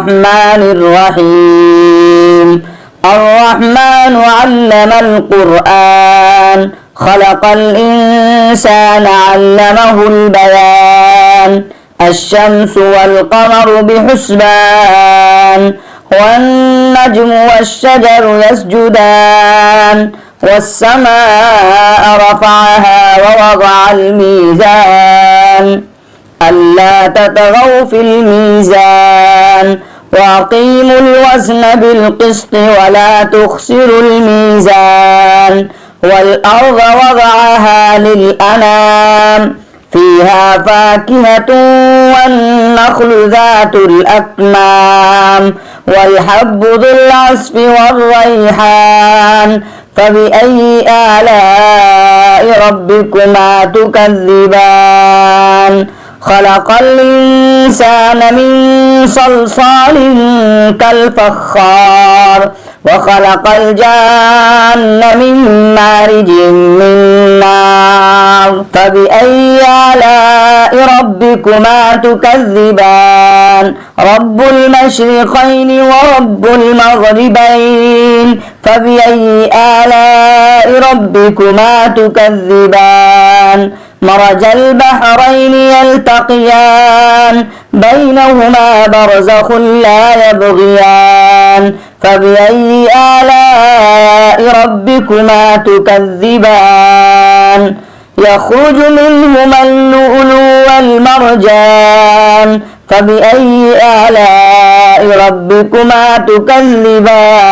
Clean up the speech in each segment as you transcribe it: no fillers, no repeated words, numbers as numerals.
الرحمن الرحيم الرحمن علم القرآن خلق الإنسان علمه البيان الشمس والقمر بحسبان والنجم والشجر يسجدان والسماء رفعها ووضع الميزان ألا تطغوا في الميزان وأقيموا الوزن بالقسط ولا تخسروا الميزان والأرض وضعها للأنام فيها فاكهة والنخل ذات الأكمام والحب ذو العصف والريحان فبأي آلاء ربكما تكذبان خلق الإنسان من صلصال كالفخار وخلق الجان من مارج من نار فبأي آلاء ربكما تكذبان رب المشرقين ورب المغربين فبأي آلاء ربكما تكذبان مرج البحرين يلتقيان بينهما برزخ لا يبغيان فبأي آلاء ربكما تكذبان يخرج منهما اللؤلؤ والمرجان فبأي آلاء ربكما تكذبان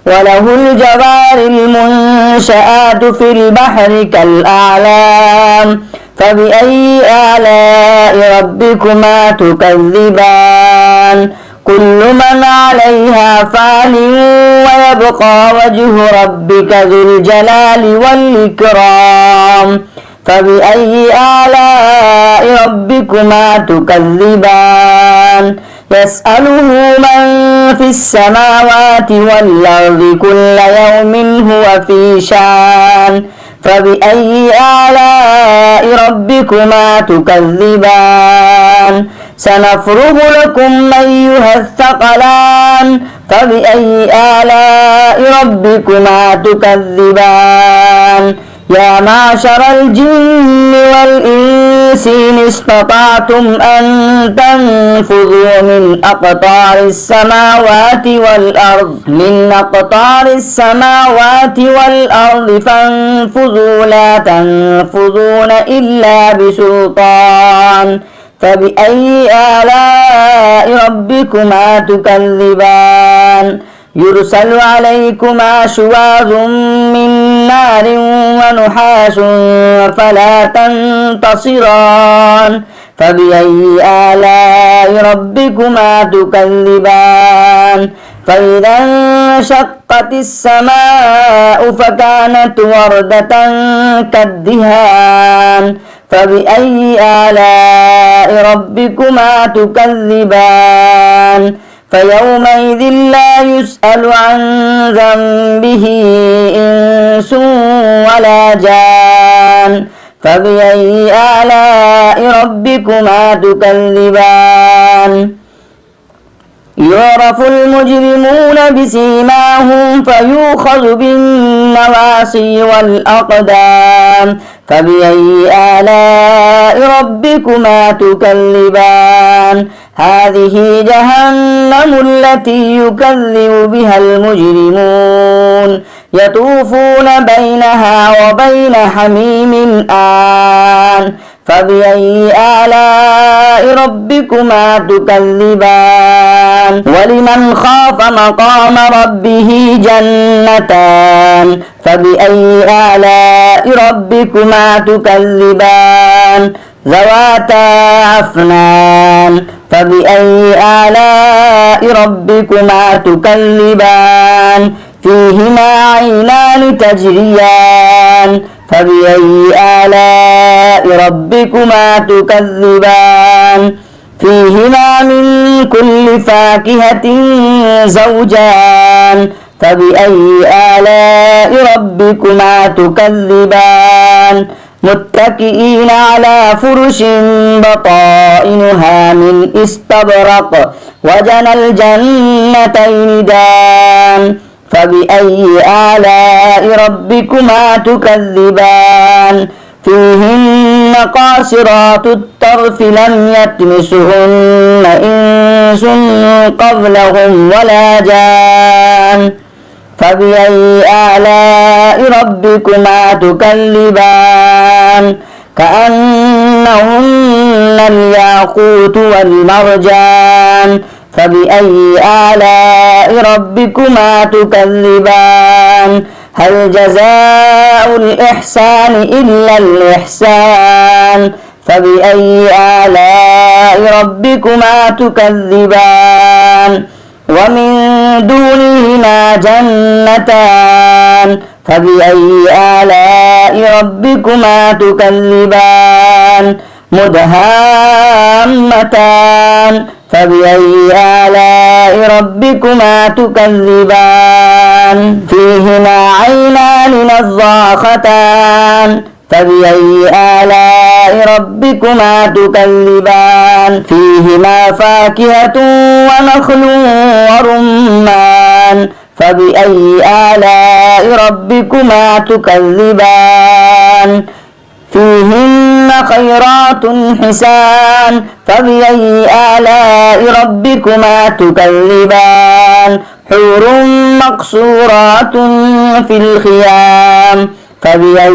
وله الجوار المنشآت في البحر كالأعلام فبأي آلاء ربكما تكذبان كل من عليها فان ويبقى وجه ربك ذو الجلال والإكرام فبأي آلاء ربكما تكذبان يسأله من في السماوات والأرض كل يوم هو في شان فبأي آلاء ربكما تكذبان سنفرغ لكم أيها الثقلان فبأي آلاء ربكما تكذبان يا معشر الجن والإنس إن استطعتم أن تنفذوا من أقطار السماوات والأرض فانفذوا لا تنفذون إلا بسلطان فبأي آلاء ربكما تكذبان يرسل عليكما شواظ من نار ونحاس فلا تنتصران فبأي آلاء ربكما تكذبان فإذا انشقت السماء فكانت وردة كالدهان فبأي آلاء ربكما تكذبان فيومئذ لا يسأل عن ذنبه إنس ولا جان فبأي آلاء ربكما تكذبان يعرف المجرمون بسيماهم فيؤخذ بالنواصي والأقدام فبأي آلاء ربكما تكذبان هذه جهنم التي يكذب بها المجرمون يطوفون بينها وبين حميم آن فبأي آلاء ربكما تكذبان ولمن خاف مقام ربه جنتان فبأي آلاء ربكما تكذبان ذواتا أفنان فبأي آلاء ربكما تكذبان فيهما عينان تجريان فبأي آلاء ربكما تكذبان فيهما من كل فاكهة زوجان فبأي آلاء ربكما تكذبان متكئين على فرش بطائنها من استبرق وجنى الجنتين دان فبأي آلاء ربكما تكذبان فيهن قاصرات الطرف لم يطمسهن إنس قبلهم ولا جان فبأي آلاء ربكما تكذبان كأنهن الياقوت والمرجان فبأي آلاء ربكما تكذبان هل جزاء الإحسان إلا الإحسان فبأي آلاء ربكما تكذبان ومن دونهما جنتان فبأي آلاء ربكما تكذبان مدهامتان فبأي آلاء ربكما تكذبان فيهما عينان نضاختان فبأي آلاء ربكما تكذبان فيهما فاكهة ونخل ورمان فبأي آلاء ربكما تكذبان فيهن خيرات حسان فبأي آلاء ربكما تكذبان حور مقصورات في الخيام فبأي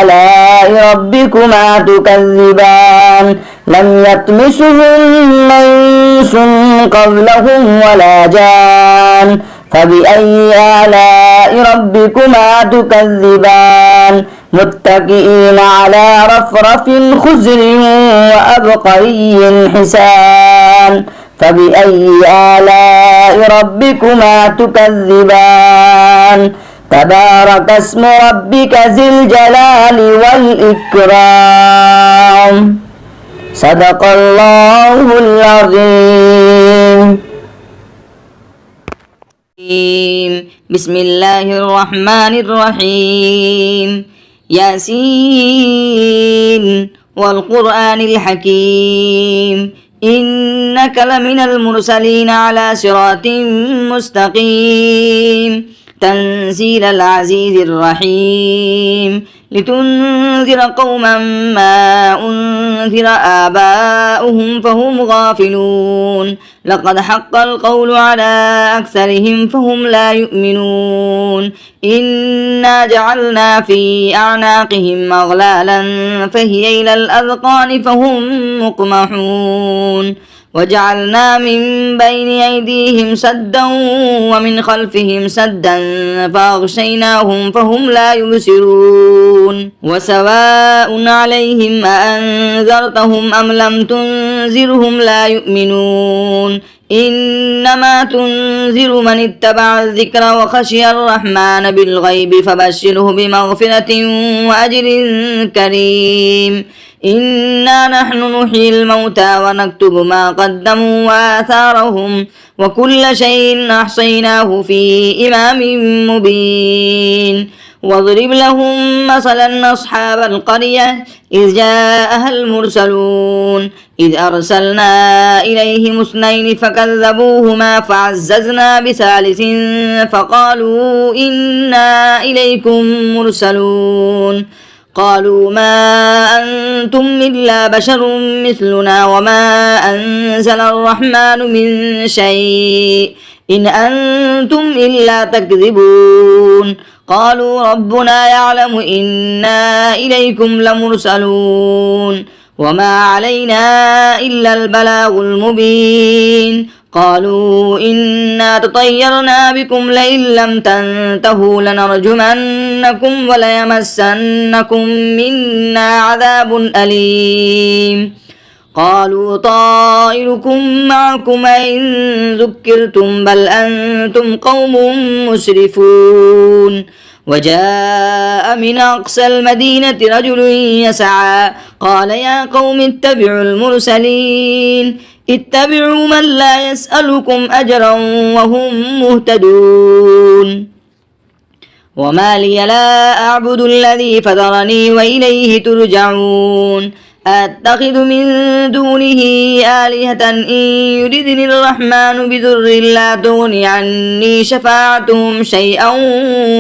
آلاء ربكما تكذبان لم يطمسهن إنس قبلهم ولا جان فبأي آلاء ربكما تكذبان متكئين على رفرف خضر وأبقري حسان فبأي آلاء ربكما تكذبان تبارك اسم ربك ذي الجلال والإكرام صدق الله العظيم. بسم الله الرحمن الرحيم ياسين والقرآن الحكيم إنك لمن المرسلين على صراط مستقيم تنزيل العزيز الرحيم لتنذر قوما ما أنذر آباؤهم فهم غافلون لقد حق القول على أكثرهم فهم لا يؤمنون إنا جعلنا في أعناقهم أغلالا فهي إلى الأذقان فهم مقمحون وجعلنا من بين أيديهم سدا ومن خلفهم سدا فأغشيناهم فهم لا يبصرون وسواء عليهم أأنذرتهم أم لم تنذرهم لا يؤمنون إنما تنذر من اتبع الذكر وخشي الرحمن بالغيب فبشره بمغفرة وأجر كريم إنا نحن نحيي الموتى ونكتب ما قدموا وآثارهم وكل شيء أحصيناه في إمام مبين واضرب لهم مثلا أصحاب القرية إذ جاءها المرسلون إذ أرسلنا إليهم اثنين فكذبوهما فعززنا بثالث فقالوا إنا إليكم مرسلون قالوا ما أنتم إلا بشر مثلنا وما أنزل الرحمن من شيء إن أنتم إلا تكذبون قالوا ربنا يعلم إنا إليكم لمرسلون وما علينا إلا البلاغ المبين قالوا إنا تطيرنا بكم لئن لم تنتهوا لنرجمنكم وليمسنكم منا عذاب أليم قالوا طائركم معكم إن ذكرتم بل أنتم قوم مسرفون وجاء من أقصى المدينة رجل يسعى قال يا قوم اتبعوا المرسلين اتبعوا من لا يسألكم أجرا وهم مهتدون وما لي لا أعبد الذي فطرني وإليه ترجعون أتخذ من دونه آلهة إن يردني الرحمن بضر لا تغن عني شفاعتهم شيئا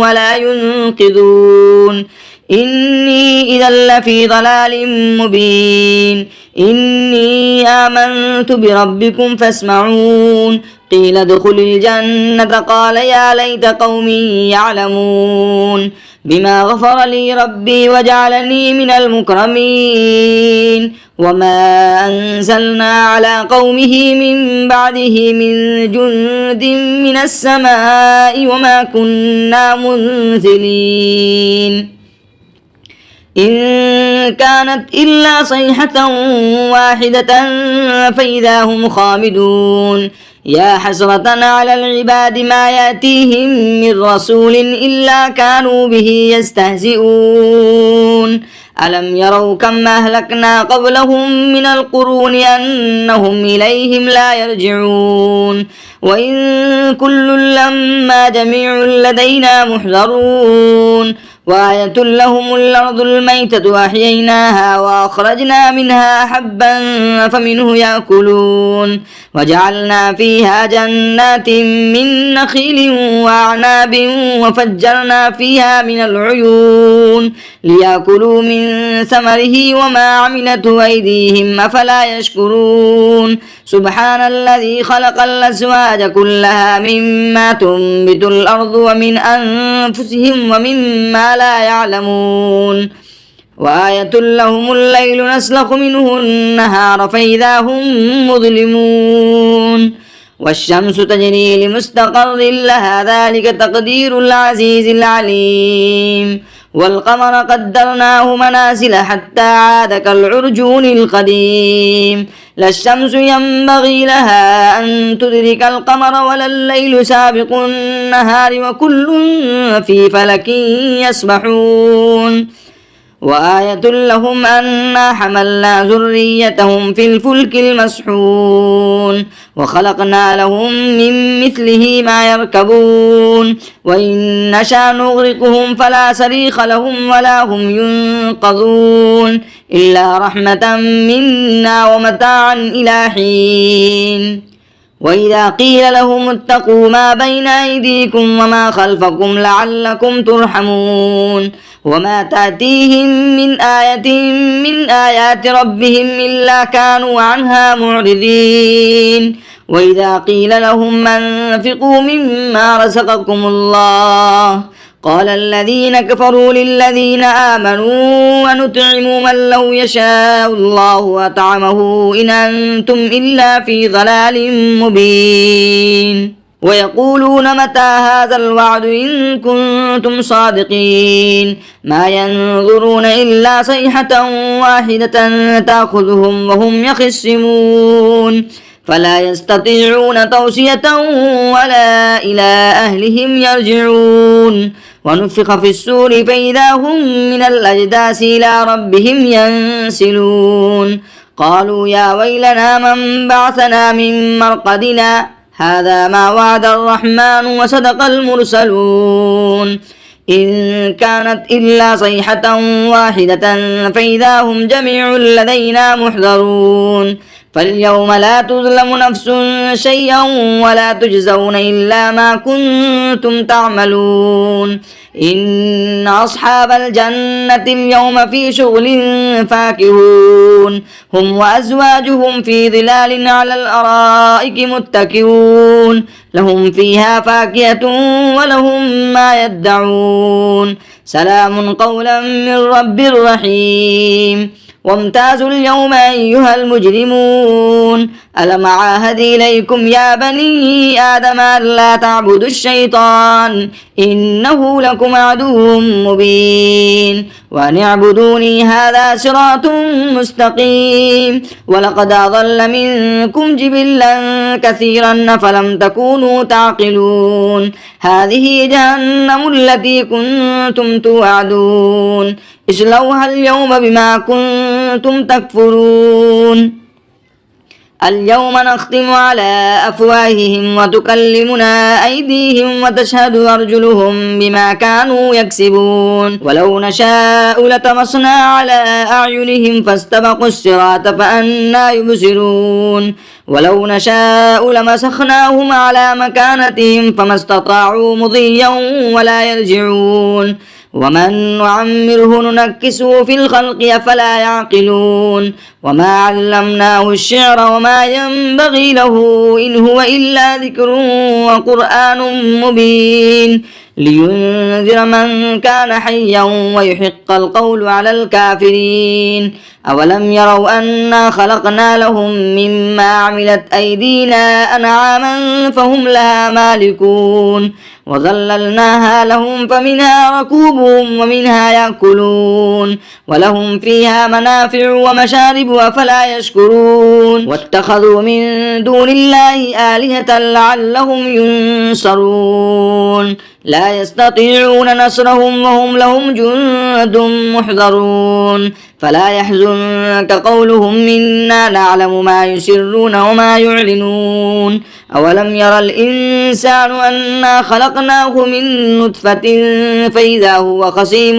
ولا ينقذون إني إذا لفي ضلال مبين إني آمنت بربكم فاسمعون قيل ادخل الجنة قال يا ليت قومي يعلمون بما غفر لي ربي وجعلني من المكرمين وما أنزلنا على قومه من بعده من جند من السماء وما كنا منزلين إن كانت إلا صيحة واحدة فإذا هم خامدون يا حسرة على العباد ما يأتيهم من رسول إلا كانوا به يستهزئون ألم يروا كم أهلكنا قبلهم من القرون أنهم إليهم لا يرجعون وإن كل لما جميع لدينا محضرون وآية لهم الأرض الميتة أحييناها وأخرجنا منها حبا فمنه يأكلون وجعلنا فيها جنات من نخيل وأعناب وفجرنا فيها من العيون ليأكلوا من ثمره وما عملته أيديهم أفلا يشكرون سبحان الذي خلق الأزواج كلها مما تنبت الأرض ومن أنفسهم ومما لا يعلمون وآية لهم الليل نسلخ منه النهار فإذا هم مظلمون والشمس تجري لمستقر لها ذلك تقدير العزيز العليم والقمر قدرناه منازل حتى عاد كالعرجون القديم لا الشمس ينبغي لها أن تدرك القمر ولا الليل سابق النهار وكل في فلك يسبحون وآية لهم أنا حملنا ذريتهم في الفلك المسحون وخلقنا لهم من مثله ما يركبون وإن نشأ نغرقهم فلا صريخ لهم ولا هم ينقذون إلا رحمة منا ومتاعا إلى حين وإذا قيل لهم اتقوا ما بين أيديكم وما خلفكم لعلكم ترحمون وما تأتيهم من آية من آيات ربهم إلا كانوا عنها معرضين وإذا قيل لهم أنفقوا مما رزقكم الله قال الذين كفروا للذين آمنوا ونطعم من لو يشاء الله أطعمه إن أنتم إلا في ضلال مبين ويقولون متى هذا الوعد إن كنتم صادقين ما ينظرون إلا صيحة واحدة تأخذهم وهم يخصمون فلا يستطيعون توصية ولا إلى أهلهم يرجعون ونفخ في السور فإذا هم من الأجداث إلى ربهم ينسلون قالوا يا ويلنا من بعثنا من مرقدنا هذا ما وعد الرحمن وصدق المرسلون إن كانت إلا صيحة واحدة فإذا هم جميع لدينا محضرون فاليوم لا تظلم نفس شيئا ولا تجزون إلا ما كنتم تعملون إن أصحاب الجنة اليوم في شغل فاكهون هم وأزواجهم في ظلال على الأرائك متكئون لهم فيها فاكهة ولهم ما يدعون سلام قولا من رب رحيم وامتازوا اليوم أيها المجرمون ألم عاهد إليكم يا بني آدم ألا تعبدوا الشيطان إنه لكم عدو مبين وأن اعبدوني هذا صراط مستقيم ولقد أضل منكم جبلا كثيرا فلم تكونوا تعقلون هذه جهنم التي كنتم توعدون اصلوها اليوم بما كنتم تكفرون اليوم نختم على أفواههم وتكلمنا أيديهم وتشهد أرجلهم بما كانوا يكسبون ولو نشاء لطمسنا على أعينهم فاستبقوا الصراط فأنى يبصرون ولو نشاء لمسخناهم على مكانتهم فما استطاعوا مضيا ولا يرجعون ومن نعمره ننكسه في الخلق أفلا يعقلون وما علمناه الشعر وما ينبغي له إن هو إلا ذكر وقرآن مبين لينذر من كان حيا ويحق القول على الكافرين أولم يروا أنا خلقنا لهم مما عملت أيدينا أنعاما فهم لها مالكون وظللناها لهم فمنها ركوبهم ومنها يأكلون ولهم فيها منافع ومشارب أفلا يشكرون واتخذوا من دون الله آلهة لعلهم ينصرون لا يستطيعون نصرهم وهم لهم جند محضرون فلا يحزنك قولهم إنا نعلم ما يسرون وما يعلنون أولم ير الإنسان أنا خلقناه من نطفة فإذا هو خصيم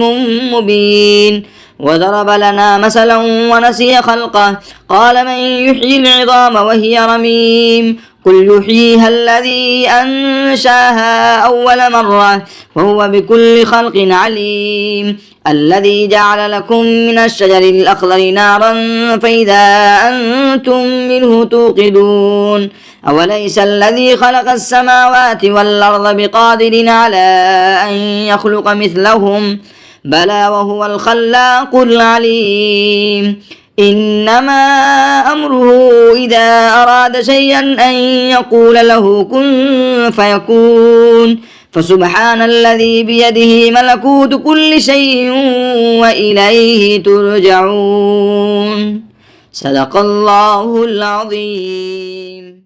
مبين وضرب لنا مثلا ونسي خلقه قال من يحيي العظام وهي رميم قل يحييها الذي أنشاها أول مرة وهو بكل خلق عليم الذي جعل لكم من الشجر الأخضر نارا فإذا أنتم منه توقدون أوليس الذي خلق السماوات والأرض بقادر على أن يخلق مثلهم بلى وهو الخلاق العليم إنما أمره إذا أراد شيئا أن يقول له كن فيكون فسبحان الذي بيده ملكوت كل شيء وإليه ترجعون صدق الله العظيم.